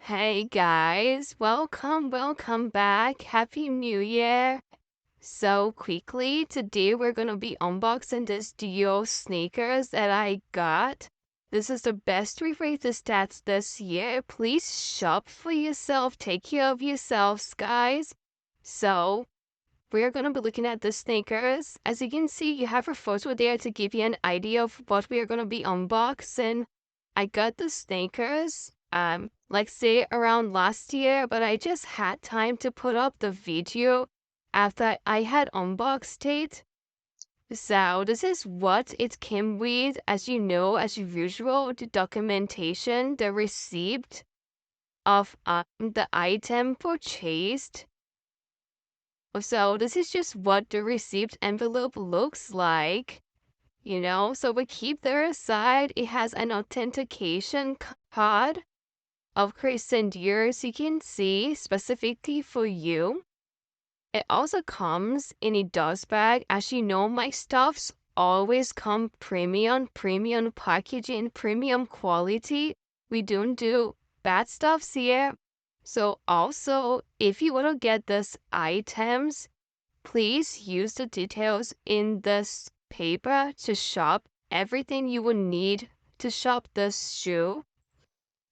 Hey guys, welcome back. Happy New Year. So quickly, today we're gonna be unboxing this Dior sneakers that I got. This is the best refrated stats this year. Please shop for yourself. Take care of yourselves, guys. So, we're gonna be looking at the sneakers. As you can see, you have a photo there to give you an idea of what we are gonna be unboxing. I got the sneakers, like say around last year, but I just had time to put up the video after I had unboxed it. So this is what it came with, as you know, as usual, the documentation, the receipt of the item purchased. So this is just what the receipt envelope looks like, So we keep there aside. It has an authentication card of Christian Dior, as you can see, specifically for you. It also comes in a dust bag. As you know, my stuffs always come premium packaging, premium quality. We don't do bad stuffs here. So also, if you want to get these items, please use the details in this paper to shop everything you will need to shop this shoe.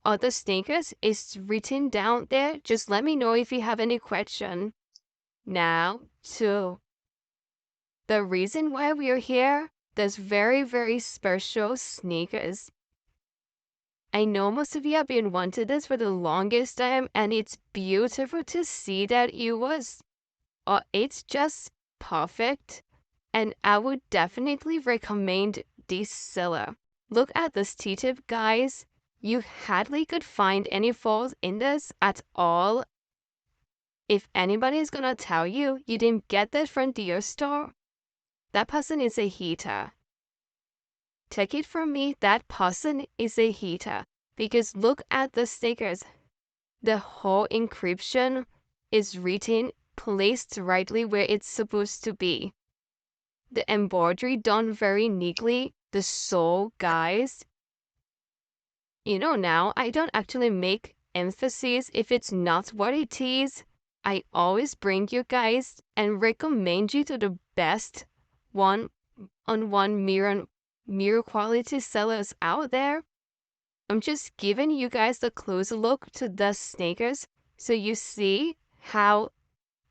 Other sneakers is written down there. Just let me know if you have any question. Now, to the reason why we are here, there's very special sneakers. I know most of you have been wanting this for the longest time, and it's beautiful to see that it's just perfect. And I would definitely recommend this seller. Look at this T-tip, guys. You hardly could find any faults in this at all. If anybody is gonna tell you you didn't get this from Dior store, that person is a hater. Take it from me, that person is a hater. Because look at the stickers. The whole encryption is written, placed rightly where it's supposed to be. The embroidery done very neatly. The sole, guys. Now, I don't actually make emphasis if it's not what it is. I always bring you guys and recommend you to the best one-on-one mirror quality sellers out there. I'm just giving you guys the closer look to the sneakers so you see how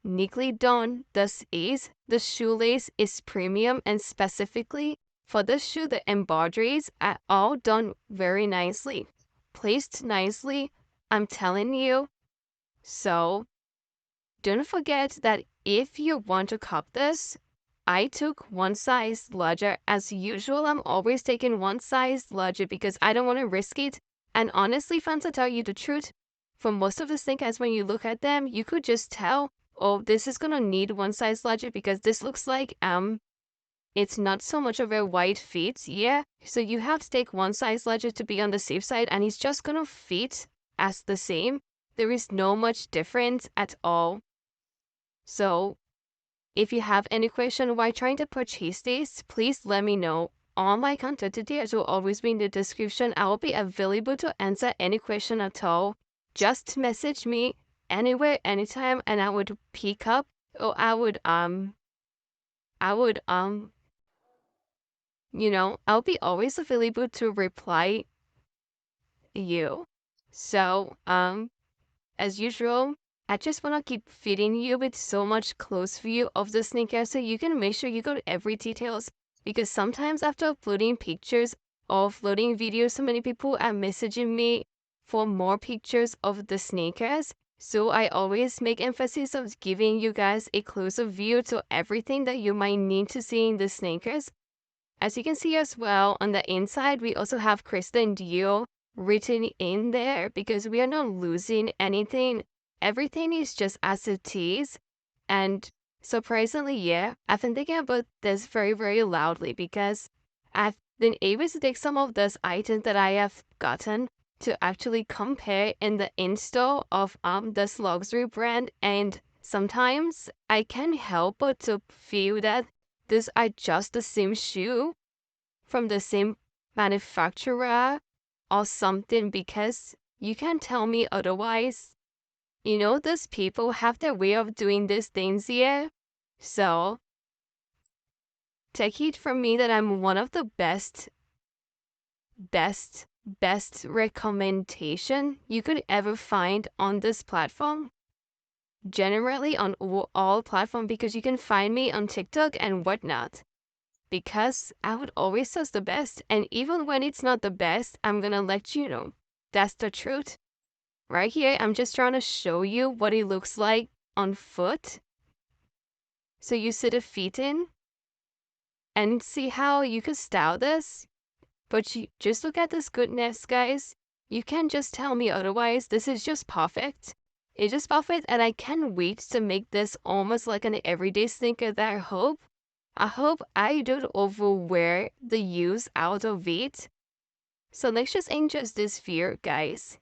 neatly done this is. The shoelace is premium, and specifically for this shoe, the embroideries are all done very nicely, placed nicely, I'm telling you. So don't forget that if you want to cop this, I took one size larger. As usual, I'm always taking one size larger because I don't want to risk it. And honestly, fans, to tell you the truth, for most of the sneakers, when you look at them, you could just tell, oh, this is gonna need one size larger because this looks like it's not so much of a wide fit. Yeah, so you have to take one size larger to be on the safe side, and it's just gonna fit as the same. There is no much difference at all. So if you have any question while trying to purchase this, please let me know. All my contact details will always be in the description. I will be available to answer any question at all. Just message me anywhere, anytime, and I would pick up, or I'll be always available to reply you. So, as usual, I just want to keep feeding you with so much close view of the sneaker so you can make sure you got every details, because sometimes after uploading pictures or uploading videos, so many people are messaging me for more pictures of the sneakers. So I always make emphasis of giving you guys a closer view to everything that you might need to see in the sneakers. As you can see as well, on the inside, we also have Christian Dior written in there because we are not losing anything. Everything is just as it is. And surprisingly, yeah, I've been thinking about this very loudly because I've been able to take some of those items that I have gotten to actually compare in the in-store of this luxury brand, and sometimes I can't help but to feel that these are just the same shoe from the same manufacturer or something, because You can't tell me otherwise. You know, these people have their way of doing these things here. So, take it from me that I'm one of the best recommendation you could ever find on this platform. Generally on all platforms, because you can find me on TikTok and whatnot. Because I would always say the best, and even when it's not the best, I'm gonna let you know. That's the truth. Right here, I'm just trying to show you what it looks like on foot. So you see the feet in and see how you could style this. But you just look at this goodness, guys. You can't just tell me otherwise. This is just perfect. It's just perfect, and I can't wait to make this almost like an everyday sneaker that I hope I don't overwear the use out of it. So let's just enjoy this fear, guys.